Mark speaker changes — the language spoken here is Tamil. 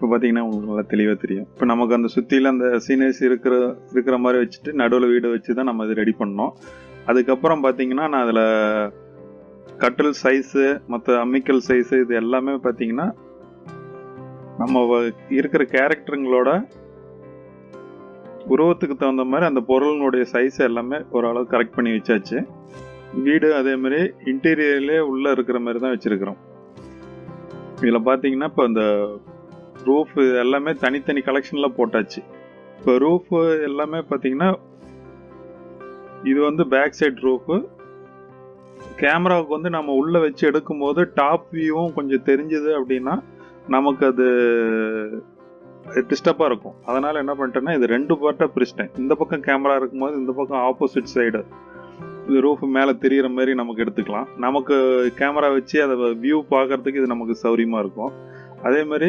Speaker 1: இப்போ பார்த்தீங்கன்னா உங்களுக்கு நல்லா தெளிவாக தெரியும். இப்போ நமக்கு அந்த சுற்றியில் அந்த சீனரிஸ் இருக்கிற மாதிரி வச்சுட்டு நடுவில் வீடு வச்சு தான் நம்ம இது ரெடி பண்ணோம். அதுக்கப்புறம் பார்த்தீங்கன்னா நான் அதில் கட்டில் சைஸு மற்ற அம்மிக்கல் சைஸு இது எல்லாமே பார்த்தீங்கன்னா நம்ம இருக்கிற கேரக்டருங்களோட உருவத்துக்கு தகுந்த மாதிரி அந்த பொருளினுடைய சைஸ் எல்லாமே ஓரளவு கரெக்ட் பண்ணி வச்சாச்சு. வீடு அதே மாதிரி இன்டீரியர்லேயே உள்ளே இருக்கிற மாதிரி தான் வச்சுருக்கிறோம். இதில் பார்த்தீங்கன்னா இப்போ இந்த ரூஃப் எல்லாமே தனித்தனி கலெக்ஷனில் போட்டாச்சு. இப்போ ரூஃபு எல்லாமே பார்த்தீங்கன்னா இது வந்து பேக் சைட் ரூஃபு. கேமராவுக்கு வந்து நம்ம உள்ளே வச்சு எடுக்கும்போது டாப் வியூவும் கொஞ்சம் தெரிஞ்சுது அப்படின்னா நமக்கு அது டிஸ்டர்பாக இருக்கும். அதனால் என்ன பண்ணிட்டேன்னா இது 2 பார்ட்டாக பிரிச்சிட்டேன். இந்த பக்கம் கேமரா இருக்கும்போது இந்த பக்கம் ஆப்போசிட் சைடு இது ரூஃப் மேலே தெரிகிற மாதிரி நமக்கு எடுத்துக்கலாம். நமக்கு கேமரா வச்சு அதை வியூ பார்க்குறதுக்கு இது நமக்கு சௌரியமாக இருக்கும். அதே மாதிரி